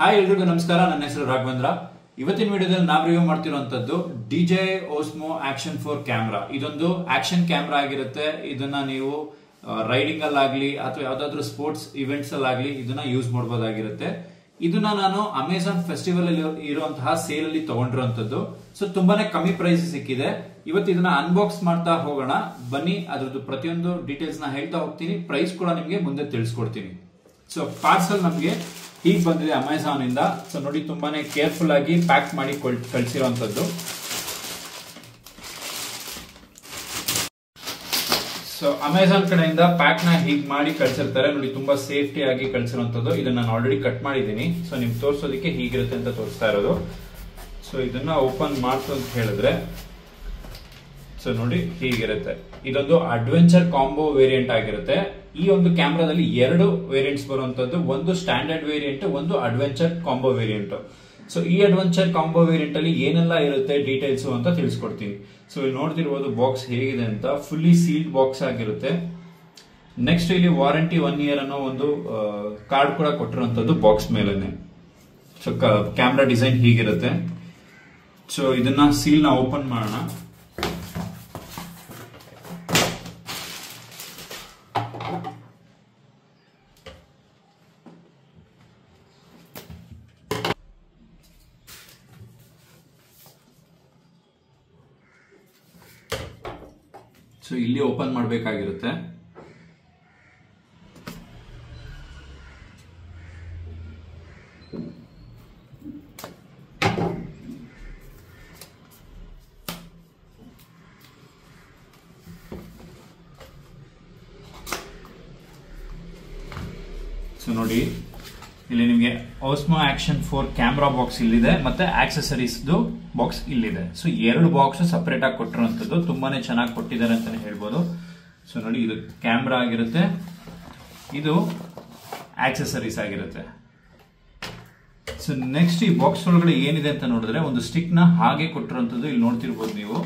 Hi ಎಲ್ರಿಗೂ ನಮಸ್ಕಾರ. ನನ್ನ ಹೆಸರು ರಾಘವೇಂದ್ರ. ಇವತ್ತಿನ ವಿಡಿಯೋದಲ್ಲಿ ನಾವು ರಿವ್ಯೂ ಮಾಡ್ತಿರುವಂತದ್ದು DJI Osmo Action 4 ಕ್ಯಾಮ್ರಾ. ಇದೊಂದು ಆಕ್ಷನ್ ಕ್ಯಾಮ್ರಾ ಆಗಿರುತ್ತೆ. ಇದನ್ನ ನೀವು ರೈಡಿಂಗ್ ಅಲ್ಲಾಗ್ಲಿ ಅಥವಾ ಯಾವ್ದಾದ್ರು ಸ್ಪೋರ್ಟ್ಸ್ ಇವೆಂಟ್ಸ್ ಅಲ್ಲಾಗ್ಲಿ ಇದನ್ನ ಯೂಸ್ ಮಾಡಬಹುದಾಗಿರುತ್ತೆ. ಇದನ್ನ ನಾನು ಅಮೆಜಾನ್ ಫೆಸ್ಟಿವಲ್ ಅಲ್ಲಿ ಇರುವಂತಹ ಸೇಲ್ ಅಲ್ಲಿ ತಗೊಂಡಿರುವಂತದ್ದು. ಸೊ ತುಂಬಾನೇ ಕಮ್ಮಿ ಪ್ರೈಸ್ ಸಿಕ್ಕಿದೆ. ಇವತ್ತು ಇದನ್ನ ಅನ್ಬಾಕ್ಸ್ ಮಾಡ್ತಾ ಹೋಗೋಣ ಬನ್ನಿ. ಅದ್ರದ್ದು ಪ್ರತಿಯೊಂದು ಡೀಟೇಲ್ಸ್ ನ ಹೇಳ್ತಾ ಹೋಗ್ತೀನಿ. ಪ್ರೈಸ್ ಕೂಡ ನಿಮ್ಗೆ ಮುಂದೆ ತಿಳಿಸ್ಕೊಡ್ತೀನಿ. ಸೊ ಪಾರ್ಸಲ್ ನಮ್ಗೆ ಹೀಗೆ ಬಂದಿದೆ ಅಮೆಜಾನ್ ಇಂದ. ಸೊ ನೋಡಿ, ತುಂಬಾನೇ ಕೇರ್ಫುಲ್ ಆಗಿ ಪ್ಯಾಕ್ ಮಾಡಿ ಕಳಿಸಿರುವಂತದ್ದು. ಸೊ ಅಮೆಜಾನ್ ಕಡೆಯಿಂದ ಪ್ಯಾಕ್ ನ ಹೀಗೆ ಮಾಡಿ ಕಳ್ಸಿರ್ತಾರೆ ನೋಡಿ. ತುಂಬಾ ಸೇಫ್ಟಿ ಆಗಿ ಕಳ್ಸಿರುವಂತದ್ದು. ಇದನ್ನ ನಾನು ಆಲ್ರೆಡಿ ಕಟ್ ಮಾಡಿದ್ದೀನಿ. ಸೊ ನಿಮ್ಗೆ ತೋರಿಸೋದಕ್ಕೆ ಹೀಗಿರುತ್ತೆ ಅಂತ ತೋರಿಸ್ತಾ ಇರೋದು. ಸೊ ಇದನ್ನ ಓಪನ್ ಮಾಡ್ತು ಅಂತ ಹೇಳಿದ್ರೆ ಸೊ ನೋಡಿ ಹೀಗಿರುತ್ತೆ. ಇದೊಂದು ಅಡ್ವೆಂಚರ್ ಕಾಂಬೋ ವೇರಿಯಂಟ್ ಆಗಿರುತ್ತೆ. ಈ ಒಂದು ಕ್ಯಾಮ್ರಾದಲ್ಲಿ ಎರಡು ವೇರಿಯಂಟ್ಸ್ ಬರುವಂತದ್ದು. ಒಂದು ಸ್ಟ್ಯಾಂಡರ್ಡ್ ವೇರಿಯಂಟ್, ಒಂದು ಅಡ್ವೆಂಚರ್ ಕಾಂಬೋ ವೇರಿಯಂಟ್. ಸೊ ಈ ಅಡ್ವೆಂಚರ್ ಕಾಂಬೋ ವೇರಿಯಂಟ್ ಅಲ್ಲಿ ಏನೆಲ್ಲ ಇರುತ್ತೆ ಡೀಟೇಲ್ಸ್ ಅಂತ ತಿಳಿಸ್ಕೊಡ್ತೀನಿ. ಸೊ ಇಲ್ಲಿ ನೋಡ್ತಿರ್ಬೋದು ಬಾಕ್ಸ್ ಹೇಗಿದೆ ಅಂತ. ಫುಲ್ಲಿ ಸೀಲ್ಡ್ ಬಾಕ್ಸ್ ಆಗಿರುತ್ತೆ. ನೆಕ್ಸ್ಟ್ ಇಲ್ಲಿ ವಾರಂಟಿ 1 year ಅನ್ನೋ ಒಂದು ಕಾರ್ಡ್ ಕೂಡ ಕೊಟ್ಟಿರುವಂತದ್ದು ಬಾಕ್ಸ್ ಮೇಲೆನೆ. ಸೊ ಕ್ಯಾಮ್ರಾ ಡಿಸೈನ್ ಹೀಗಿರುತ್ತೆ. ಸೊ ಇದನ್ನ ಸೀಲ್ ನ ಓಪನ್ ಮಾಡೋಣ. ಸೊ ಇಲ್ಲಿ ಓಪನ್ ಮಾಡಬೇಕಾಗಿರುತ್ತೆ. ಸೊ ನೋಡಿ, ಇಲ್ಲಿ ನಿಮಗೆ Osmo Action 4 ಕ್ಯಾಮ್ರಾ ಬಾಕ್ಸ್ ಇಲ್ಲಿದೆ, ಮತ್ತೆ ಆಕ್ಸೆಸರೀಸ್ ಬಾಕ್ಸ್ ಇಲ್ಲಿದೆ. ಸೊ ಎರಡು ಬಾಕ್ಸ್ ಸಪರೇಟ್ ಆಗಿ ಕೊಟ್ಟಿರುವಂತದ್ದು. ತುಂಬಾನೇ ಚೆನ್ನಾಗಿ ಕೊಟ್ಟಿದ್ದಾರೆ ಅಂತಾನೆ ಹೇಳ್ಬೋದು. ಸೊ ನೋಡಿ, ಇದು ಕ್ಯಾಮ್ರಾ ಆಗಿರುತ್ತೆ, ಇದು ಆಕ್ಸೆಸರೀಸ್ ಆಗಿರುತ್ತೆ. ಸೊ ನೆಕ್ಸ್ಟ್ ಈ ಬಾಕ್ಸ್ ಒಳಗಡೆ ಏನಿದೆ ಅಂತ ನೋಡಿದ್ರೆ ಒಂದು ಸ್ಟಿಕ್ ನ ಹಾಗೆ ಕೊಟ್ಟಿರುವಂತದ್ದು. ಇಲ್ಲಿ ನೋಡ್ತಿರ್ಬೋದು ನೀವು.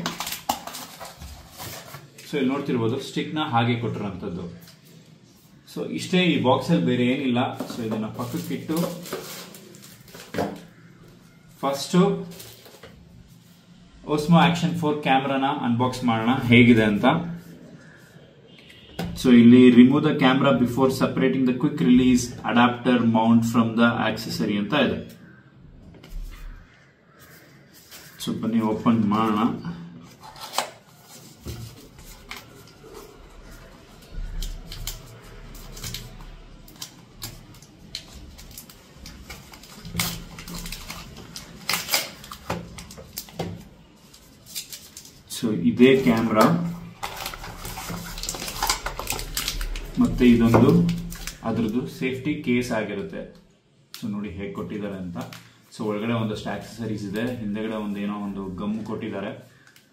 ಸೊ ಇಲ್ಲಿ ನೋಡ್ತಿರ್ಬೋದು ಸ್ಟಿಕ್ ನ ಹಾಗೆ ಕೊಟ್ಟಿರುವಂತದ್ದು. ಸೊ ಇಷ್ಟೇ ಈ ಬಾಕ್ಸ್ ಅಲ್ಲಿ, ಬೇರೆ ಏನಿಲ್ಲ. ಸೊ ಇದನ್ನ ಪಕ್ಕಕ್ಕಿಟ್ಟು ಫಸ್ಟ್ Osmo Action 4 ಕ್ಯಾಮ್ರಾನ ಅನ್ಬಾಕ್ಸ್ ಮಾಡೋಣ ಹೇಗಿದೆ ಅಂತ. ಸೊ ಇಲ್ಲಿ remove the camera before separating the quick release adapter Mount from the accessory ಅಂತ ಇದೆ. ಸೊ ಬನ್ನಿ ಓಪನ್ ಮಾಡೋಣ. ಸೊ ಇದೇ ಕ್ಯಾಮ್ರಾ, ಮತ್ತೆ ಇದೊಂದು ಅದ್ರದ್ದು ಸೇಫ್ಟಿ ಕೇಸ್ ಆಗಿರುತ್ತೆ. ಸೊ ನೋಡಿ ಹೇಗೆ ಕೊಟ್ಟಿದ್ದಾರೆ ಅಂತ. ಸೊ ಒಳಗಡೆ ಒಂದಷ್ಟು ಆಕ್ಸೆಸರೀಸ್ ಇದೆ, ಹಿಂದೆಗಡೆ ಒಂದೇನೋ ಒಂದು ಗಮ್ ಕೊಟ್ಟಿದ್ದಾರೆ.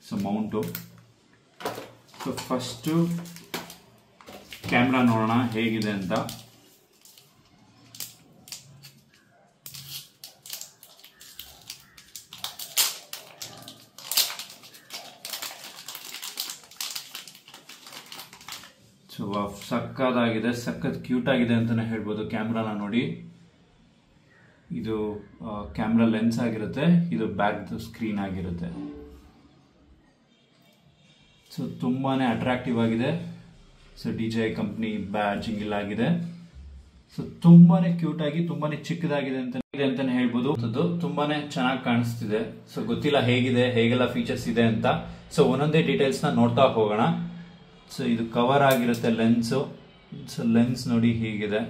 So mount. So first camera ನೋಡೋಣ ಹೇಗಿದೆ ಅಂತ. ಸೊ ಸಕ್ಕದಾಗಿದೆ, ಸಖತ್ ಕ್ಯೂಟ್ ಆಗಿದೆ ಅಂತಾನೆ ಹೇಳ್ಬೋದು. ಕ್ಯಾಮ್ರಾನ ನೋಡಿ, ಇದು ಕ್ಯಾಮ್ರಾ ಲೆನ್ಸ್ ಆಗಿರುತ್ತೆ, ಇದು ಬ್ಯಾಕ್ ಸ್ಕ್ರೀನ್ ಆಗಿರುತ್ತೆ. ಸೊ ತುಂಬಾನೇ ಅಟ್ರಾಕ್ಟಿವ್ ಆಗಿದೆ. ಸೊ DJI ಕಂಪ್ನಿ ಬ್ಯಾಡ್ಜಿಂಗ್ ಇಲ್ಲ ಆಗಿದೆ. ಸೊ ತುಂಬಾನೇ ಕ್ಯೂಟ್ ಆಗಿ ತುಂಬಾನೇ ಚಿಕ್ಕದಾಗಿದೆ ಅಂತಾನೆ ಹೇಳ್ಬೋದು. ತುಂಬಾನೇ ಚೆನ್ನಾಗಿ ಕಾಣಿಸ್ತಿದೆ. ಸೊ ಗೊತ್ತಿಲ್ಲ ಹೇಗಿದೆ, ಹೇಗೆಲ್ಲ ಫೀಚರ್ಸ್ ಇದೆ ಅಂತ. ಸೊ ಒಂದೊಂದೇ ಡೀಟೇಲ್ಸ್ ನ ನೋಡ್ತಾ ಹೋಗೋಣ. ಸೊ ಇದು ಕವರ್ ಆಗಿರುತ್ತೆ ಲೆನ್ಸು. ಸೊ ಲೆನ್ಸ್ ನೋಡಿ ಹೀಗಿದೆ.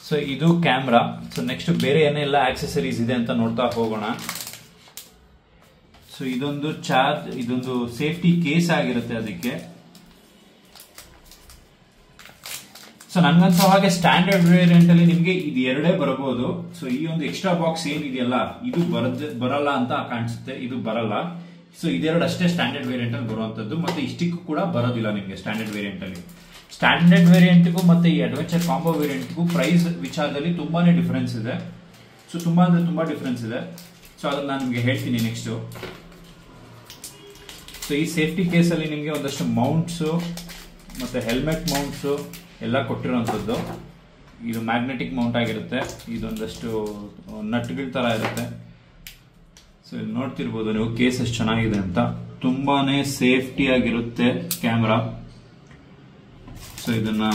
ಸೊ ಇದು ಕ್ಯಾಮ್ರಾ. ಸೊ ನೆಕ್ಸ್ಟ್ ಬೇರೆ ಏನೆಲ್ಲ ಆಕ್ಸೆಸರೀಸ್ ಇದೆ ಅಂತ ನೋಡ್ತಾ ಹೋಗೋಣ. ಸೊ ಇದೊಂದು ಸೇಫ್ಟಿ ಕೇಸ್ ಆಗಿರುತ್ತೆ ಅದಕ್ಕೆ. ಸೊ ನನ್ಗಂತ ಹಾಗೆ ಸ್ಟ್ಯಾಂಡರ್ಡ್ ವೇರಿಯಂಟ್ ಅಲ್ಲಿ ನಿಮ್ಗೆ ಇದು ಎರಡೇ ಬರಬಹುದು. ಸೊ ಈ ಒಂದು ಎಕ್ಸ್ಟ್ರಾ ಬಾಕ್ಸ್ ಏನಿದೆಯಲ್ಲ ಇದು ಬರಲ್ಲ ಅಂತ ಕಾಣಿಸುತ್ತೆ, ಇದು ಬರಲ್ಲ. ಸೊ ಇದೆರಡು ಅಷ್ಟೇ ಸ್ಟ್ಯಾಂಡರ್ಡ್ ವೇರಿಯಂಟ್ ಅಲ್ಲಿ ಬರುವಂತದ್ದು. ಮತ್ತೆ ಇಷ್ಟಕ್ಕೂ ಕೂಡ ಬರೋದಿಲ್ಲ ನಿಮ್ಗೆ ಸ್ಟ್ಯಾಂಡರ್ಡ್ ವೇರಿಯಂಟ್ ಅಲ್ಲಿ. ಸ್ಟ್ಯಾಂಡರ್ಡ್ ವೇರಿಯಂಟ್ಗೂ ಮತ್ತೆ ಈ ಅಡ್ವೆಂಚರ್ ಕಾಂಬೋ ವೇರಿಯಂಟ್ಗೂ ಪ್ರೈಸ್ ವಿಚಾರದಲ್ಲಿ ತುಂಬಾನೇ ಡಿಫರೆನ್ಸ್ ಇದೆ. ಸೊ ತುಂಬಾ ಅಂದ್ರೆ ತುಂಬಾ ಡಿಫರೆನ್ಸ್ ಇದೆ. ಸೊ ಅದನ್ನ ನಾನು ನಿಮ್ಗೆ ಹೇಳ್ತೀನಿ ನೆಕ್ಸ್ಟ್. ಸೊ ಈ ಸೇಫ್ಟಿ ಕೇಸ್ ಅಲ್ಲಿ ನಿಮಗೆ ಒಂದಷ್ಟು ಮೌಂಟ್ಸ್ ಮತ್ತು ಹೆಲ್ಮೆಟ್ ಮೌಂಟ್ಸು ಎಲ್ಲ ಕೊಟ್ಟಿರೋವಂಥದ್ದು. ಇದು ಮ್ಯಾಗ್ನೆಟಿಕ್ ಮೌಂಟ್ ಆಗಿರುತ್ತೆ, ಇದೊಂದಷ್ಟು ನಟ್ಗಳ ಥರ ಇರುತ್ತೆ. ಸೊ ಇಲ್ಲಿ ನೋಡ್ತಿರ್ಬೋದು ನೀವು ಕೇಸ್ ಎಷ್ಟು ಚೆನ್ನಾಗಿದೆ ಅಂತ, ತುಂಬಾ ಸೇಫ್ಟಿ ಆಗಿರುತ್ತೆ ಕ್ಯಾಮ್ರಾ. ಸೊ ಇದನ್ನು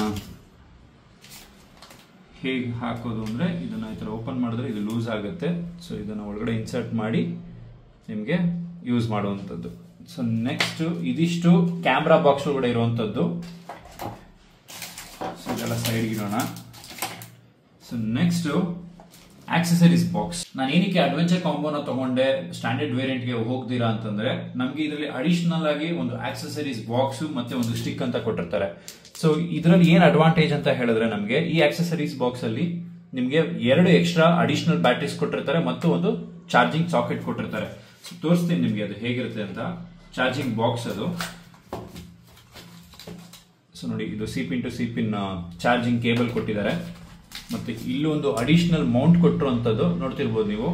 ಹೇಗೆ ಹಾಕೋದು ಅಂದರೆ ಇದನ್ನು ಈ ಥರ ಓಪನ್ ಮಾಡಿದ್ರೆ ಇದು ಲೂಸ್ ಆಗುತ್ತೆ. ಸೊ ಇದನ್ನು ಒಳಗಡೆ ಇನ್ಸರ್ಟ್ ಮಾಡಿ ನಿಮಗೆ ಯೂಸ್ ಮಾಡುವಂಥದ್ದು. ಸೊ ನೆಕ್ಸ್ಟ್ ಇದಿಷ್ಟು ಕ್ಯಾಮ್ರಾ ಬಾಕ್ಸ್ ಒಳಗಡೆ ಇರುವಂಥದ್ದು. ಸೊ ಇದೆಲ್ಲ ಸೈಡ್ಗೆ ಇಡೋಣ. So next accessories box. ನಾನು ಏನಕ್ಕೆ ಅಡ್ವೆಂಚರ್ ಕಾಂಬೋನ ತಗೊಂಡೆ ಸ್ಟ್ಯಾಂಡರ್ಡ್ ವೇರಿಯಂಟ್ಗೆ ಹೋಗ್ತೀರಾ ಅಂತಂದ್ರೆ, ನಮಗೆ ಇದರಲ್ಲಿ ಅಡಿಷನಲ್ ಆಗಿ ಒಂದು ಆಕ್ಸೆಸರೀಸ್ ಬಾಕ್ಸ್ ಮತ್ತೆ ಒಂದು ಸ್ಟಿಕ್ ಅಂತ ಕೊಟ್ಟಿರ್ತಾರೆ. ಸೊ ಇದರಲ್ಲಿ ಏನ್ ಅಡ್ವಾಂಟೇಜ್ ಅಂತ ಹೇಳಿದ್ರೆ, ನಮಗೆ ಈ ಆಕ್ಸೆಸರೀಸ್ ಬಾಕ್ಸ್ ಅಲ್ಲಿ ನಿಮಗೆ 2 ಎಕ್ಸ್ಟ್ರಾ ಅಡಿಷನಲ್ ಬ್ಯಾಟರೀಸ್ ಕೊಟ್ಟಿರ್ತಾರೆ ಮತ್ತು ಒಂದು ಚಾರ್ಜಿಂಗ್ ಸಾಕೆಟ್ ಕೊಟ್ಟಿರ್ತಾರೆ. ಸೊ ತೋರಿಸ್ತೀನಿ ನಿಮಗೆ ಅದು ಹೇಗಿರುತ್ತೆ ಅಂತ. ಚಾರ್ಜಿಂಗ್ ಬಾಕ್ಸ್ ಅದು. ಸೊ ನೋಡಿ, ಇದು C pin to C pin charging cable ಕೊಟ್ಟಿದ್ದಾರೆ. ಮತ್ತೆ ಇಲ್ಲೊಂದು ಅಡಿಷನಲ್ ಮೌಂಟ್ ಕೊಟ್ಟಿರುವಂತದ್ದು ನೋಡ್ತಿರ್ಬೋದು ನೀವು.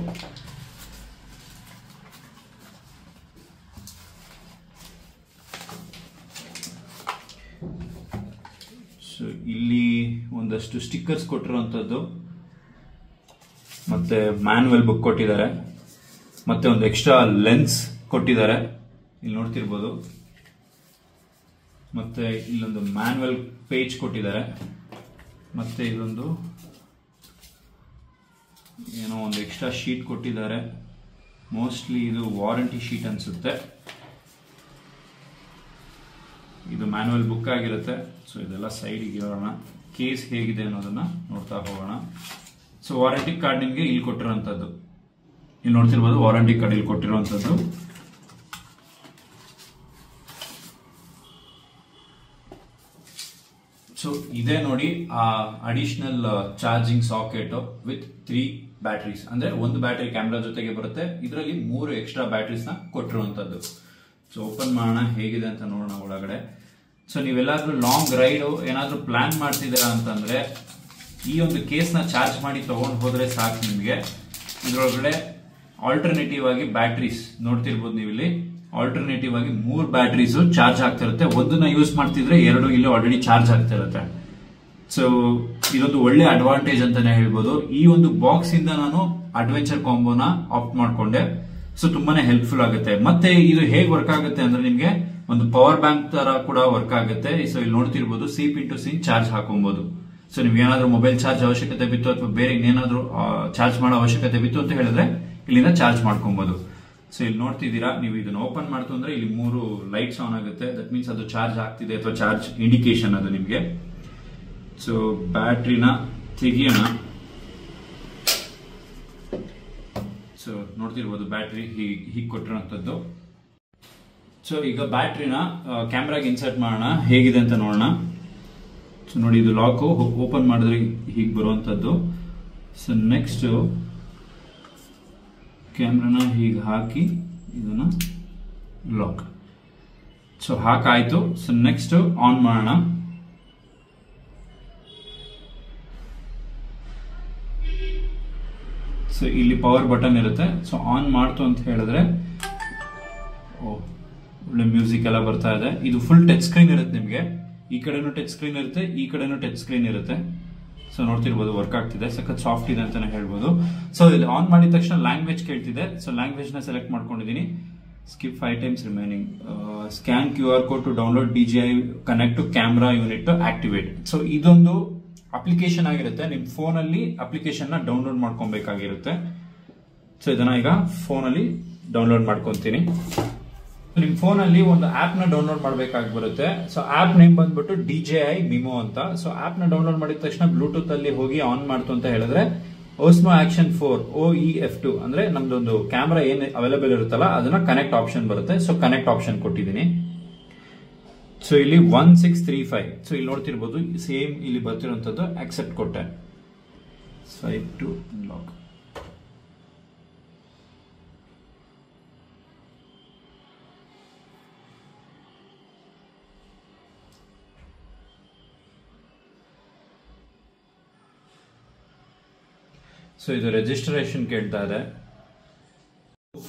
ಸೊ ಇಲ್ಲಿ ಒಂದಷ್ಟು ಸ್ಟಿಕ್ಕರ್ಸ್ ಕೊಟ್ಟಿರುವಂತದ್ದು, ಮತ್ತೆ ಮ್ಯಾನ್ಯುವಲ್ ಬುಕ್ ಕೊಟ್ಟಿದ್ದಾರೆ, ಮತ್ತೆ ಒಂದು ಎಕ್ಸ್ಟ್ರಾ ಲೆನ್ಸ್ ಕೊಟ್ಟಿದ್ದಾರೆ, ಇಲ್ಲಿ ನೋಡ್ತಿರ್ಬೋದು. ಮತ್ತೆ ಇಲ್ಲೊಂದು ಮ್ಯಾನ್ಯುವಲ್ ಪೇಜ್ ಕೊಟ್ಟಿದ್ದಾರೆ. ಮತ್ತೆ ಇದೊಂದು ಏನೋ ಒಂದು ಎಕ್ಸ್ಟ್ರಾ ಶೀಟ್ ಕೊಟ್ಟಿದ್ದಾರೆ. ಮೋಸ್ಟ್ಲಿ ಇದು ವಾರಂಟಿ ಶೀಟ್ ಅನ್ಸುತ್ತೆ. ಇದು ಮ್ಯಾನ್ಯುವಲ್ ಬುಕ್ ಆಗಿರುತ್ತೆ. ಸೊ ಇದೆಲ್ಲ ಸೈಡ್ಗೆ ಇರೋಣ. ಕೇಸ್ ಹೇಗಿದೆ ಅನ್ನೋದನ್ನ ನೋಡ್ತಾ ಹೋಗೋಣ. ಸೊ ವಾರಂಟಿ ಕಾರ್ಡ್ ನಿಮಗೆ ಇಲ್ಲಿ ಕೊಟ್ಟಿರೋಂಥದ್ದು, ಇಲ್ಲಿ ನೋಡ್ತಿರ್ಬೋದು. ವಾರಂಟಿ ಕಾರ್ಡ್ ಇಲ್ಲಿ ಕೊಟ್ಟಿರುವಂತದ್ದು. ಸೊ ಇದೇ ನೋಡಿ ಆ additional charging socket with 3 batteries. ಅಂದ್ರೆ ಒಂದು ಬ್ಯಾಟರಿ ಕ್ಯಾಮ್ರಾ ಜೊತೆಗೆ ಬರುತ್ತೆ, ಇದರಲ್ಲಿ 3 ಎಕ್ಸ್ಟ್ರಾ ಬ್ಯಾಟರೀಸ್ ನ ಕೊಟ್ಟಿರುವಂತದ್ದು. ಸೊ ಓಪನ್ ಮಾಡೋಣ ಹೇಗಿದೆ ಅಂತ ನೋಡೋಣ ಒಳಗಡೆ. ಸೊ ನೀವೆಲ್ಲಾದ್ರೂ ಲಾಂಗ್ ರೈಡ್ ಏನಾದ್ರೂ ಪ್ಲಾನ್ ಮಾಡ್ತಿದ್ದೀರಾ ಅಂತಂದ್ರೆ ಈ ಒಂದು ಕೇಸ್ ನ ಚಾರ್ಜ್ ಮಾಡಿ ತಗೊಂಡು ಹೋದ್ರೆ ಸಾಕು. ನಿಮಗೆ ಇದರೊಳಗಡೆ ಆಲ್ಟರ್ನೇಟಿವ್ ಆಗಿ ಬ್ಯಾಟರೀಸ್ ನೋಡ್ತಿರ್ಬೋದು ನೀವು ಇಲ್ಲಿ. ಆಲ್ಟರ್ನೇಟಿವ್ ಆಗಿ 3 ಬ್ಯಾಟರೀಸ್ ಚಾರ್ಜ್ ಆಗ್ತಾ ಇರುತ್ತೆ. ಒಂದನ್ನ ಯೂಸ್ ಮಾಡ್ತಿದ್ರೆ 2 ಇಲ್ಲಿ ಆಲ್ರೆಡಿ ಚಾರ್ಜ್ ಆಗ್ತಾ ಇರುತ್ತೆ. ಸೊ ಇದೊಂದು ಒಳ್ಳೆ ಅಡ್ವಾಂಟೇಜ್ ಅಂತಾನೆ ಹೇಳ್ಬೋದು. ಈ ಒಂದು ಬಾಕ್ಸ್ ಇಂದ ನಾನು ಅಡ್ವೆಂಚರ್ ಕಾಂಬೋನ ಆಪ್ಟ್ ಮಾಡ್ಕೊಂಡೆ. ಸೊ ತುಂಬಾನೇ ಹೆಲ್ಪ್ಫುಲ್ ಆಗುತ್ತೆ. ಮತ್ತೆ ಇದು ಹೇಗೆ ವರ್ಕ್ ಆಗುತ್ತೆ ಅಂದ್ರೆ, ನಿಮ್ಗೆ ಒಂದು ಪವರ್ ಬ್ಯಾಂಕ್ ತರ ಕೂಡ ವರ್ಕ್ ಆಗುತ್ತೆ. ಸೊ ಇಲ್ಲಿ ನೋಡ್ತಿರ್ಬೋದು, C pin to C charge ಹಾಕೊಬಹುದು. ಸೊ ನೀವು ಏನಾದ್ರೂ ಮೊಬೈಲ್ ಚಾರ್ಜ್ ಅವಶ್ಯಕತೆ ಬಿತ್ತು ಅಥವಾ ಬೇರೆ ಇನ್ನೇನಾದ್ರೂ ಚಾರ್ಜ್ ಮಾಡೋ ಅವಶ್ಯಕತೆ ಬಿತ್ತು ಅಂತ ಹೇಳಿದ್ರೆ ಇಲ್ಲಿಂದ ಚಾರ್ಜ್ ಮಾಡ್ಕೊಬಹುದು. ಸೊ ಇಲ್ಲಿ ನೋಡ್ತಿದ್ದೀರಾ ನೀವು, ಇದನ್ನ ಓಪನ್ ಮಾಡ್ತು ಅಂದ್ರೆ ಇಲ್ಲಿ 3 ಲೈಟ್ಸ್ ಆನ್ ಆಗುತ್ತೆ. ದಟ್ ಮೀನ್ಸ್ ಅದು ಚಾರ್ಜ್ ಆಗ್ತಿದೆ ಅಥವಾ ಚಾರ್ಜ್ ಇಂಡಿಕೇಶನ್ ಅದು ನಿಮ್ಗೆ. ಸೊ ಬ್ಯಾಟ್ರಿನ ತೆಗಿಯೋಣ. ಸೊ ನೋಡ್ತಿರ್ಬೋದು ಬ್ಯಾಟ್ರಿ ಹೀಗೆ ಕೊಟ್ಟಿರೋಂಥದ್ದು. ಸೊ ಈಗ ಬ್ಯಾಟ್ರಿನ ಕ್ಯಾಮ್ರಾಗೆ ಇನ್ಸರ್ಟ್ ಮಾಡೋಣ, ಹೇಗಿದೆ ಅಂತ ನೋಡೋಣ. ಸೊ ನೋಡಿ, ಇದು ಲಾಕ್ ಓಪನ್ ಮಾಡಿದ್ರೆ ಹೀಗೆ ಬರುವಂತದ್ದು. ಸೊ ನೆಕ್ಸ್ಟ್ ಕ್ಯಾಮ್ರಾನ ಹೀಗೆ ಹಾಕಿ ಇದನ್ನ ಲಾಕ್. ಸೊ ಹಾಕಾಯ್ತು. ಸೊ ನೆಕ್ಸ್ಟ್ ಆನ್ ಮಾಡೋಣ. ಸೊ ಇಲ್ಲಿ ಪವರ್ ಬಟನ್ ಇರುತ್ತೆ. ಸೊ ಆನ್ ಮಾಡ್ತು ಅಂತ ಹೇಳಿದ್ರೆ ಒಳ್ಳೆ ಮ್ಯೂಸಿಕ್ ಎಲ್ಲ ಬರ್ತಾ ಇದೆ. ಇದು ಫುಲ್ ಟಚ್ ಸ್ಕ್ರೀನ್ ಇರುತ್ತೆ ನಿಮಗೆ. ಈ ಕಡೆನೂ ಟಚ್ ಸ್ಕ್ರೀನ್ ಇರುತ್ತೆ, ಈ ಕಡೆನೂ ಟಚ್ ಸ್ಕ್ರೀನ್ ಇರುತ್ತೆ. ಸೊ ನೋಡ್ತಿರ್ಬೋದು ವರ್ಕ್ ಆಗ್ತಿದೆ, ಸಖತ್ ಸಾಫ್ಟ್ ಇದೆ ಅಂತಾನೆ ಹೇಳ್ಬೋದು. ಸೊ ಇಲ್ಲಿ ಆನ್ ಮಾಡಿದ ತಕ್ಷಣ ಲ್ಯಾಂಗ್ವೇಜ್ ಕೇಳ್ತಿದೆ. ಸೊ ಲ್ಯಾಂಗ್ವೇಜ್ ನ ಸೆಲೆಕ್ಟ್ ಮಾಡ್ಕೊಂಡಿದ್ದೀನಿ. Skip 5 times remaining. Scan QR code to download DJI connect to camera unit to activate. So ಇದೊಂದು ಅಪ್ಲಿಕೇಶನ್ ಆಗಿರುತ್ತೆ. ನಿಮ್ ಫೋನ್ ಅಲ್ಲಿ ಅಪ್ಲಿಕೇಶನ್ ನ ಡೌನ್ಲೋಡ್ ಮಾಡ್ಕೊಬೇಕಾಗಿರುತ್ತೆ. ಸೊ ಇದನ್ನ ಈಗ ಫೋನ್ ಅಲ್ಲಿ ಡೌನ್ಲೋಡ್ ಮಾಡ್ಕೊಂತೀನಿ. ನಿಮ್ ಫೋನ್ ಅಲ್ಲಿ ಒಂದು ಆಪ್ ನ ಡೌನ್ಲೋಡ್ ಮಾಡಬೇಕಾಗಿ ಬರುತ್ತೆ. ಸೊ ಆಪ್ ನೇಮ್ ಬಂದ್ಬಿಟ್ಟು DJI Mimo ಅಂತ. ಸೊ ಆಪ್ ನ ಡೌನ್ಲೋಡ್ ಮಾಡಿದ ತಕ್ಷಣ ಬ್ಲೂಟೂತ್ ಅಲ್ಲಿ ಹೋಗಿ ಆನ್ ಮಾಡ್ತು ಅಂತ ಹೇಳಿದ್ರೆ Osmo Action 4 OEF2 ಅಂದ್ರೆ ನಮ್ದೊಂದು ಕ್ಯಾಮ್ರಾ ಏನ್ ಅವೈಲೇಬಲ್ ಇರುತ್ತಲ್ಲ ಅದನ್ನ ಕನೆಕ್ಟ್ ಆಪ್ಷನ್ ಬರುತ್ತೆ. ಸೊ ಕನೆಕ್ಟ್ ಆಪ್ಷನ್ ಕೊಟ್ಟಿದ್ದೀನಿ. ಸೊ ಇಲ್ಲಿ 1635. ಸೊ ಇಲ್ಲಿ ನೋಡ್ತಿರ್ಬೋದು ಸೇಮ್ ಇಲ್ಲಿ ಬರ್ತಿರುವಂತದ್ದು ಅಕ್ಸೆಪ್ಟ್ ಕೊಟ್ಟೆ. Swipe to unlock. ಸೊ ಇದು ರಿಜಿಸ್ಟ್ರೇಷನ್ ಕೇಳ್ತಾ ಇದೆ.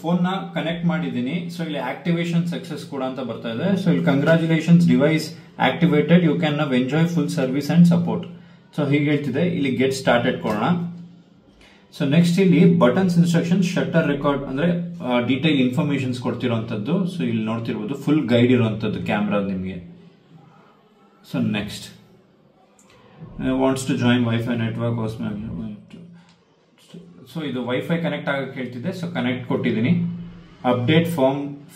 ಫೋನ್ ನ ಕನೆಕ್ಟ್ ಮಾಡಿದ್ದೀನಿ. ಸೊ ಇಲ್ಲಿ ಆಕ್ಟಿವೇಶನ್ ಸಕ್ಸಸ್ ಕೂಡ ಅಂತ ಬರ್ತಾ ಇದೆ. ಸೊ ಇಲ್ಲಿ congratulations device activated, you can now enjoy full service and support. So ಹೀಗೆ ಹೇಳ್ತಿದೆ. ಇಲ್ಲಿ ಗೆಟ್ ಸ್ಟಾರ್ಟೆಡ್ ಕೊಡೋಣ. ಸೊ ನೆಕ್ಸ್ಟ್ ಇಲ್ಲಿ ಬಟನ್ಸ್ ಇನ್ಸ್ಟ್ರಕ್ಷನ್, ಶಟರ್ ರೆಕಾರ್ಡ್ ಅಂದ್ರೆ ಡೀಟೇಲ್ ಇನ್ಫಾರ್ಮೇಶನ್ಸ್ ಕೊಡ್ತಿರೋಂಥದ್ದು. ಸೊ ಇಲ್ಲಿ ನೋಡ್ತಿರ್ಬೋದು ಫುಲ್ ಗೈಡ್ ಇರುವಂತದ್ದು ಕ್ಯಾಮ್ರಾ ನಿಮಗೆ. So next wants to join wifi network. So ಇದು ವೈಫೈ ಕನೆಕ್ಟ್ ಆಗಕ್ಕೆ ಹೇಳ್ತಿದೆ. ಸೊ ಕನೆಕ್ಟ್ ಕೊಟ್ಟಿದ್ದೀನಿ. ಅಪ್ಡೇಟ್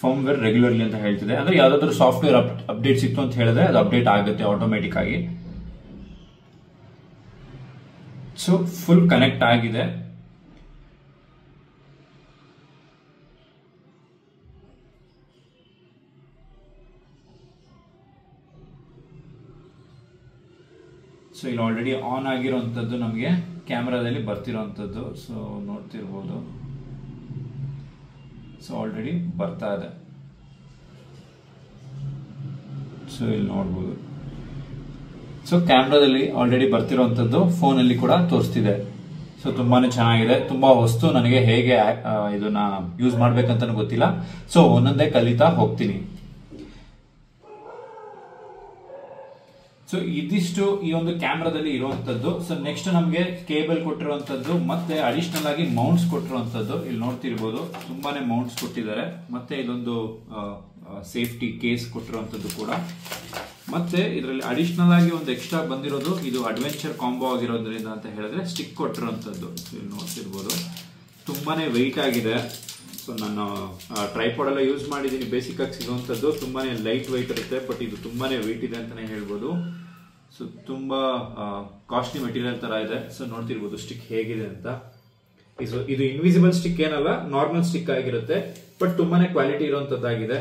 ಫರ್ಮ್ವೇರ್ ರೆಗ್ಯುಲರ್ಲಿ ಅಂತ ಹೇಳ್ತಿದೆ. ಅಂದ್ರೆ ಯಾವ್ದಾದ್ರು ಸಾಫ್ಟ್ವೇರ್ ಅಪ್ಡೇಟ್ ಸಿಕ್ತು ಅಂತ ಹೇಳಿದ್ರೆ ಅದು ಅಪ್ಡೇಟ್ ಆಗುತ್ತೆ ಆಟೋಮೆಟಿಕ್ ಆಗಿ. ಸೊ ಫುಲ್ ಕನೆಕ್ಟ್ ಆಗಿದೆ. ಸೊ ಇಲ್ಲಿ ಆಲ್ರೆಡಿ ಆನ್ ಆಗಿರುವಂತದ್ದು ನಮಗೆ ಕ್ಯಾಮ್ರಾದಲ್ಲಿ ಬರ್ತಿರೋಂಥದ್ದು. ಸೊ ನೋಡ್ತಿರ್ಬೋದು. ಸೊ ಆಲ್ರೆಡಿ ಬರ್ತಾ ಇದೆ. ಸೊ ಇಲ್ಲಿ ನೋಡ್ಬೋದು. ಸೊ ಕ್ಯಾಮ್ರಾದಲ್ಲಿ ಆಲ್ರೆಡಿ ಬರ್ತಿರೋಂಥದ್ದು ಫೋನ್ ಅಲ್ಲಿ ಕೂಡ ತೋರಿಸ್ತಿದೆ. ಸೊ ತುಂಬಾನೇ ಚೆನ್ನಾಗಿದೆ. ತುಂಬಾ ಹೊಸ್ತು. ನನಗೆ ಹೇಗೆ ಇದನ್ನ ಯೂಸ್ ಮಾಡ್ಬೇಕಂತ ಗೊತ್ತಿಲ್ಲ. ಸೊ ಒಂದೊಂದೇ ಕಲಿತಾ ಹೋಗ್ತೀನಿ. ಸೊ ಇದಿಷ್ಟು ಈ ಒಂದು ಕ್ಯಾಮ್ರಾದಲ್ಲಿ ಇರುವಂತದ್ದು. ಸೊ ನೆಕ್ಸ್ಟ್ ನಮಗೆ ಕೇಬಲ್ ಕೊಟ್ಟಿರುವಂತದ್ದು ಮತ್ತೆ ಅಡಿಷನಲ್ ಆಗಿ ಮೌಂಟ್ಸ್ ಕೊಟ್ಟಿರುವಂತದ್ದು. ಇಲ್ಲಿ ನೋಡ್ತಿರ್ಬೋದು ತುಂಬಾನೇ ಮೌಂಟ್ಸ್ ಕೊಟ್ಟಿದ್ದಾರೆ. ಮತ್ತೆ ಇದೊಂದು ಸೇಫ್ಟಿ ಕೇಸ್ ಕೊಟ್ಟಿರುವಂತದ್ದು ಕೂಡ. ಮತ್ತೆ ಇದರಲ್ಲಿ ಅಡಿಷನಲ್ ಆಗಿ ಒಂದು ಎಕ್ಸ್ಟ್ರಾ ಬಂದಿರೋದು, ಇದು ಅಡ್ವೆಂಚರ್ ಕಾಂಬೋ ಆಗಿರೋದ್ರಿಂದ ಅಂತ ಹೇಳಿದ್ರೆ ಸ್ಟಿಕ್ ಕೊಟ್ಟಿರುವಂತದ್ದು. ಇಲ್ಲಿ ನೋಡ್ತಿರ್ಬೋದು ತುಂಬಾನೇ ವೆಯ್ಟ್ ಆಗಿದೆ. ಸೊ ನಾನು ಟ್ರೈಪಾಡ್ ಎಲ್ಲ ಯೂಸ್ ಮಾಡಿದ್ದೀನಿ. ಬೇಸಿಕ್ ಆಗಿ ಸಿಗುವಂತದ್ದು ತುಂಬಾನೇ ಲೈಟ್ ವೆಯ್ಟ್ ಇರುತ್ತೆ. ಬಟ್ ಇದು ತುಂಬಾನೇ ವೆಯ್ಟ್ ಇದೆ ಅಂತಾನೆ ಹೇಳ್ಬೋದು. ಸೊ ತುಂಬಾ ಕಾಸ್ಟ್ಲಿ ಮೆಟೀರಿಯಲ್ ತರ ಇದೆ. ಸೊ ನೋಡ್ತಿರ್ಬೋದು ಸ್ಟಿಕ್ ಹೇಗಿದೆ ಅಂತ. ಇದು ಇನ್ವಿಸಿಬಲ್ ಸ್ಟಿಕ್ ಏನಲ್ಲ, ನಾರ್ಮಲ್ ಸ್ಟಿಕ್ ಆಗಿರುತ್ತೆ. ಬಟ್ ತುಂಬಾನೇ ಕ್ವಾಲಿಟಿ ಇರುವಂತದ್ದಾಗಿದೆ.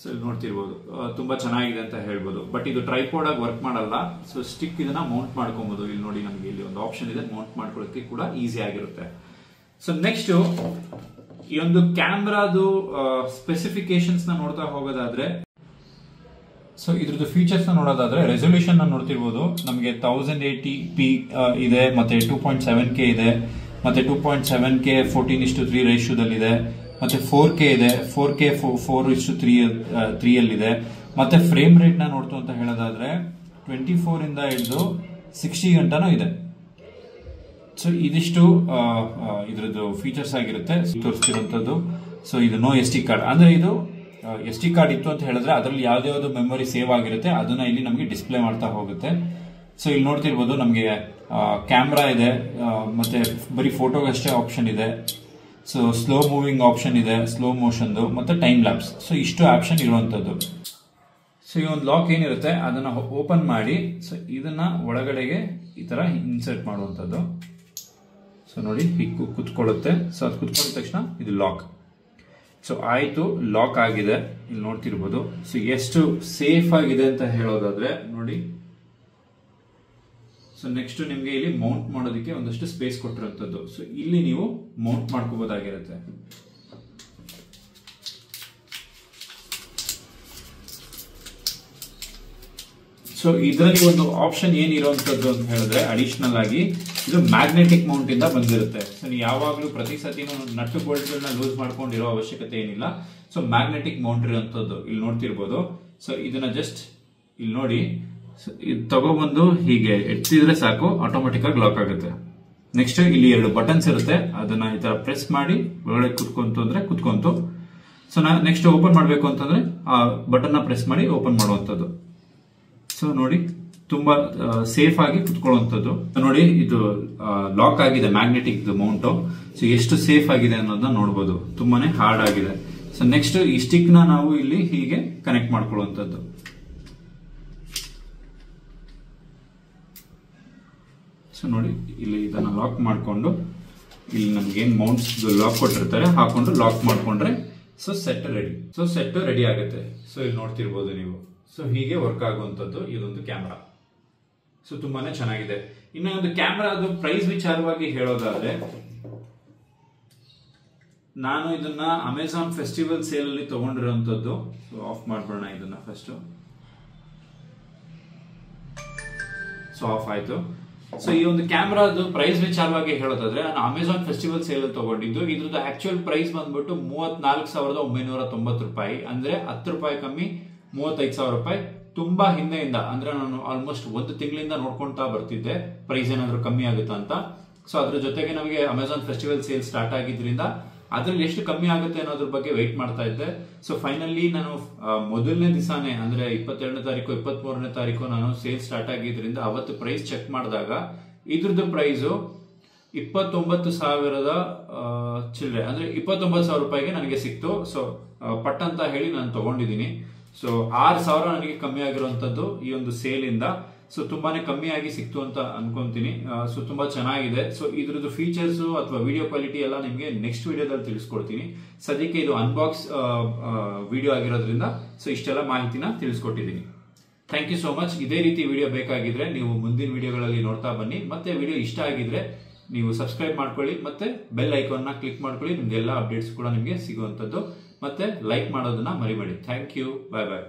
ಸೊ ಇಲ್ಲಿ ನೋಡ್ತಿರ್ಬೋದು ತುಂಬಾ ಚೆನ್ನಾಗಿದೆ ಅಂತ ಹೇಳ್ಬೋದು. ಬಟ್ ಇದು ಟ್ರೈಪಾಡ್ ಆಗಿ ವರ್ಕ್ ಮಾಡಲ್ಲ. ಸೊ ಸ್ಟಿಕ್ ಇದನ್ನ ಮೌಂಟ್ ಮಾಡ್ಕೊಬಹುದು. ಇಲ್ಲಿ ನೋಡಿ ನಮಗೆ ಇಲ್ಲಿ ಒಂದು ಆಪ್ಷನ್ ಇದೆ, ಮೌಂಟ್ ಮಾಡ್ಕೊಳ್ಳೋಕೆ ಕೂಡ ಈಸಿ ಆಗಿರುತ್ತೆ. ಸೊ ನೆಕ್ಸ್ಟ್ ಈ ಒಂದು ಕ್ಯಾಮ್ರಾದು ಸ್ಪೆಸಿಫಿಕೇಶನ್ಸ್ ನ ನೋಡ್ತಾ ಹೋಗೋದಾದ್ರೆ, ಸೊ ಇದ್ರದ್ದು ಫೀಚರ್ಸ್ ನ ನೋಡೋದಾದ್ರೆ ರೆಸೊಲ್ಯೂಷನ್ ನ ನೋಡ್ತಿರ್ಬೋದು. ನಮಗೆ 1080p ಇದೆ, ಮತ್ತೆ 2.7K ಇದೆ, ಮತ್ತೆ 2.7K 14:3 ರೇಷಿಯೋದಲ್ಲಿದೆ, ಮತ್ತೆ 4K ಇದೆ, 4K 4:3 ಅಲ್ಲಿದೆ. ಮತ್ತೆ ಫ್ರೇಮ್ ರೇಟ್ ನ ನೋಡ್ತು ಅಂತ ಹೇಳೋದಾದ್ರೆ 24 ಇಂದ ಹಿಡಿದು 60 ಗಂಟನೂ ಇದೆ. ಸೊ ಇದಿಷ್ಟು ಇದ್ರದ್ದು ಫೀಚರ್ಸ್ ಆಗಿರುತ್ತೆ ತೋರಿಸ್ತಿರುವಂತದ್ದು. ಸೊ ಇದು ನೋ SD ಕಾರ್ಡ್, ಅಂದ್ರೆ ಇದು SD ಕಾರ್ಡ್ ಇತ್ತು ಅಂತ ಹೇಳಿದ್ರೆ ಅದರಲ್ಲಿ ಯಾವ್ದು ಮೆಮೊರಿ ಸೇವ್ ಆಗಿರುತ್ತೆ ಅದನ್ನ ಇಲ್ಲಿ ನಮಗೆ ಡಿಸ್ಪ್ಲೇ ಮಾಡ್ತಾ ಹೋಗುತ್ತೆ. ಸೊ ಇಲ್ಲಿ ನೋಡ್ತಿರ್ಬೋದು ನಮಗೆ ಕ್ಯಾಮ್ರಾ ಇದೆ, ಮತ್ತೆ ಬರೀ ಫೋಟೋಗಷ್ಟೇ ಆಪ್ಷನ್ ಇದೆ. ಸೊ ಸ್ಲೋ ಮೂವಿಂಗ್ ಆಪ್ಷನ್ ಇದೆ, ಸ್ಲೋ ಮೋಷನ್ ಮತ್ತೆ ಟೈಮ್ ಲ್ಯಾಪ್ಸ್. ಸೊ ಇಷ್ಟು ಆಪ್ಷನ್ ಇರುವಂತದ್ದು. ಸೊ ಈ ಒಂದು ಲಾಕ್ ಏನಿರುತ್ತೆ ಅದನ್ನ ಓಪನ್ ಮಾಡಿ, ಸೊ ಇದನ್ನ ಒಳಗಡೆಗೆ ಈ ತರ ಇನ್ಸರ್ಟ್ ಮಾಡುವಂತದ್ದು. ಸೊ ನೋಡಿ ಹೀಗೆ ಕುತ್ಕೊಳ್ಳುತ್ತೆ. ಸೊ ಅದು ಕುತ್ಕೊಂಡ ತಕ್ಷಣ ಇದು ಲಾಕ್. ಸೊ ಆಯ್ತು, ಲಾಕ್ ಆಗಿದೆ. ಇಲ್ಲಿ ನೋಡ್ತಿರ್ಬೋದು. ಸೊ ಎಷ್ಟು ಸೇಫ್ ಆಗಿದೆ ಅಂತ ಹೇಳೋದಾದ್ರೆ ನೋಡಿ. ಸೊ ನೆಕ್ಸ್ಟ್ ನಿಮ್ಗೆ ಇಲ್ಲಿ ಮೌಂಟ್ ಮಾಡೋದಕ್ಕೆ ಒಂದಷ್ಟು ಸ್ಪೇಸ್ ಕೊಟ್ಟಿರುವಂತದ್ದು. ಸೊ ಇಲ್ಲಿ ನೀವು ಮೌಂಟ್ ಮಾಡ್ಕೋಬಹುದಾಗಿರುತ್ತೆ. ಸೊ ಇದರಲ್ಲಿ ಒಂದು ಆಪ್ಷನ್ ಏನಿರುವಂತದ್ದು ಅಂತ ಹೇಳಿದ್ರೆ ಅಡಿಷನಲ್ ಆಗಿ ಇದು ಮ್ಯಾಗ್ನೆಟಿಕ್ ಮೌಂಟ್ ಇಂದ ಬಂದಿರುತ್ತೆ. ಸೊ ನೀವು ಯಾವಾಗಲೂ ಪ್ರತಿ ಸತಿನೂ ನಟ್ಟು ಬೋಲ್ಟ್ ಗಳನ್ನ ಲೂಸ್ ಮಾಡ್ಕೊಂಡಿರೋ ಅವಶ್ಯಕತೆ ಏನಿಲ್ಲ. ಸೊ ಮ್ಯಾಗ್ನೆಟಿಕ್ ಮೌಂಟ್ ಇರುವಂತದ್ದು ಇಲ್ಲಿ ನೋಡ್ತಿರ್ಬೋದು. ಸೊ ಇದನ್ನ ಜಸ್ಟ್ ಇಲ್ಲಿ ನೋಡಿ, ಇದು ತಗೊಬಂದು ಹೀಗೆ ಎತ್ತಿದ್ರೆ ಸಾಕು, ಆಟೋಮೆಟಿಕ್ ಆಗಿ ಲಾಕ್ ಆಗುತ್ತೆ. ನೆಕ್ಸ್ಟ್ ಇಲ್ಲಿ 2 ಬಟನ್ಸ್ ಇರುತ್ತೆ, ಅದನ್ನ ಈ ತರ ಪ್ರೆಸ್ ಮಾಡಿ ಒಳಗಡೆ ಕುತ್ಕೊಂತು ಅಂದ್ರೆ ಕುತ್ಕೊಂತು. ಸೊ ನೆಕ್ಸ್ಟ್ ಓಪನ್ ಮಾಡ್ಬೇಕು ಅಂತಂದ್ರೆ ಆ ಬಟನ್ ನ ಪ್ರೆಸ್ ಮಾಡಿ ಓಪನ್ ಮಾಡುವಂತದ್ದು. ಸೊ ನೋಡಿ ತುಂಬಾ ಸೇಫ್ ಆಗಿ ಕುತ್ಕೊಳ್ಳುವಂತದ್ದು. ನೋಡಿ ಇದು ಲಾಕ್ ಆಗಿದೆ ಮ್ಯಾಗ್ನೆಟಿಕ್ ಮೌಂಟ್. ಸೊ ಎಷ್ಟು ಸೇಫ್ ಆಗಿದೆ ಅನ್ನೋದನ್ನ ನೋಡಬಹುದು. ತುಂಬಾನೇ ಹಾರ್ಡ್ ಆಗಿದೆ. ಸೊ ನೆಕ್ಸ್ಟ್ ಈ ಸ್ಟಿಕ್ ನ ನಾವು ಇಲ್ಲಿ ಹೀಗೆ ಕನೆಕ್ಟ್ ಮಾಡ್ಕೊಳ್ಳುವಂತದ್ದು. ಸೊ ನೋಡಿ ಇಲ್ಲಿ ಇದನ್ನ ಲಾಕ್ ಮಾಡ್ಕೊಂಡು ಇಲ್ಲಿ ನಮ್ಗೆ ಏನ್ ಮೌಂಟ್ಸ್ ಲಾಕ್ ಕೊಟ್ಟಿರ್ತಾರೆ ಹಾಕೊಂಡು ಲಾಕ್ ಮಾಡ್ಕೊಂಡ್ರೆ so set ready. So set ready ಆಗುತ್ತೆ. ಸೊ ಇಲ್ಲಿ ನೋಡ್ತಿರ್ಬೋದು ನೀವು. ಸೊ ಹೀಗೆ ವರ್ಕ್ ಆಗುವಂತದ್ದು ಇದೊಂದು ಕ್ಯಾಮ್ರಾ. ಸೊ ತುಂಬಾನೇ ಚೆನ್ನಾಗಿದೆ. ಇನ್ನು ಒಂದು ಕ್ಯಾಮ್ರಾ ಅದು ಪ್ರೈಸ್ ವಿಚಾರವಾಗಿ ಹೇಳೋದಾದ್ರೆ, ನಾನು ಇದನ್ನ ಅಮೆಜಾನ್ ಫೆಸ್ಟಿವಲ್ ಸೇಲ್ ಅಲ್ಲಿ ತಗೊಂಡಿರುವಂತದ್ದು. ಸೊ ಆಫ್ ಮಾಡ್ಬೋಣ ಇದನ್ನ ಫಸ್ಟ್. ಸೊ ಆಫ್ ಆಯ್ತು. ಸೊ ಈ ಒಂದು ಕ್ಯಾಮ್ರಾದು ಪ್ರೈಸ್ ವಿಚಾರವಾಗಿ ಹೇಳೋದಾದ್ರೆ ನಾನು ಅಮೆಝಾನ್ ಫೆಸ್ಟಿವಲ್ ಸೇಲ್ ಅಲ್ಲಿ ತಗೊಂಡಿದ್ದು. ಇದ್ರದ್ದು ಆಕ್ಚುಯಲ್ ಪ್ರೈಸ್ ಬಂದ್ಬಿಟ್ಟು 34,990 ರೂಪಾಯಿ, ಅಂದ್ರೆ 10 ರೂಪಾಯಿ ಕಮ್ಮಿ 35,000 ರೂಪಾಯಿ. ತುಂಬಾ ಹಿಂದೆಯಿಂದ ಅಂದ್ರೆ ನಾನು ಆಲ್ಮೋಸ್ಟ್ 1 ತಿಂಗಳಿಂದ ನೋಡ್ಕೊಂತಾ ಬರ್ತಿದ್ದೆ ಪ್ರೈಸ್ ಏನಾದ್ರು ಕಮ್ಮಿ ಆಗುತ್ತಾ ಅಂತ. ಸೊ ಅದ್ರ ಜೊತೆಗೆ ನಮಗೆ ಅಮೆಝಾನ್ ಫೆಸ್ಟಿವಲ್ ಸೇಲ್ ಸ್ಟಾರ್ಟ್ ಆಗಿದ್ರಿಂದ ಅದ್ರಲ್ಲಿ ಎಷ್ಟು ಕಮ್ಮಿ ಆಗುತ್ತೆ ಅನ್ನೋದ್ರ ಬಗ್ಗೆ ವೆಯ್ಟ್ ಮಾಡ್ತಾ ಇದ್ದೆ. ಸೊ ಫೈನಲಿ ನಾನು ಮೊದಲನೇ ದಿವಸನೇ ಅಂದ್ರೆ 22ನೇ ತಾರೀಕು 23ನೇ ತಾರೀಕು ನಾನು ಸೇಲ್ ಸ್ಟಾರ್ಟ್ ಆಗಿದ್ರಿಂದ ಅವತ್ತು ಪ್ರೈಸ್ ಚೆಕ್ ಮಾಡಿದಾಗ ಇದ್ರದ್ದು ಪ್ರೈಸು 29,000 ಚಿಲ್ಲರೆ, ಅಂದ್ರೆ 29,000 ರೂಪಾಯಿಗೆ ನನಗೆ ಸಿಕ್ತು. ಸೊ ಪಟ್ ಅಂತ ಹೇಳಿ ನಾನು ತಗೊಂಡಿದ್ದೀನಿ. ಸೊ 6,000 ನನಗೆ ಕಮ್ಮಿ ಆಗಿರುವಂತದ್ದು ಈ ಒಂದು ಸೇಲ್ ಇಂದ. ಸೊ ತುಂಬಾನೇ ಕಮ್ಮಿ ಆಗಿ ಸಿಕ್ತು ಅಂತ ಅನ್ಕೊಂತೀನಿ. ಸೊ ತುಂಬಾ ಚೆನ್ನಾಗಿದೆ. ಸೊ ಇದ್ರದ್ದು ಫೀಚರ್ಸ್ ಅಥವಾ ವಿಡಿಯೋ ಕ್ವಾಲಿಟಿ ಎಲ್ಲ ನಿಮಗೆ ನೆಕ್ಸ್ಟ್ ವಿಡಿಯೋದಲ್ಲಿ ತಿಳಿಸ್ಕೊಡ್ತೀನಿ. ಸದ್ಯಕ್ಕೆ ಇದು ಅನ್ಬಾಕ್ಸ್ ವಿಡಿಯೋ ಆಗಿರೋದ್ರಿಂದ ಸೊ ಇಷ್ಟೆಲ್ಲ ಮಾಹಿತಿನ ತಿಳಿಸ್ಕೊಟ್ಟಿದ್ದೀನಿ. Thank you so much. ಇದೇ ರೀತಿ ವಿಡಿಯೋ ಬೇಕಾಗಿದ್ರೆ ನೀವು ಮುಂದಿನ ವಿಡಿಯೋಗಳಲ್ಲಿ ನೋಡ್ತಾ ಬನ್ನಿ. ಮತ್ತೆ ವಿಡಿಯೋ ಇಷ್ಟ ಆಗಿದ್ರೆ ನೀವು ಸಬ್ಸ್ಕ್ರೈಬ್ ಮಾಡ್ಕೊಳ್ಳಿ, ಮತ್ತೆ ಬೆಲ್ ಐಕಾನ್ ನ ಕ್ಲಿಕ್ ಮಾಡ್ಕೊಳ್ಳಿ. ನಿಮ್ಗೆಲ್ಲ ಅಪ್ಡೇಟ್ಸ್ ಕೂಡ ನಿಮಗೆ ಸಿಗುವಂತದ್ದು. ಮತ್ತೆ ಲೈಕ್ ಮಾಡೋದನ್ನ ಮರಿಬೇಡಿ. Thank you. Bye bye.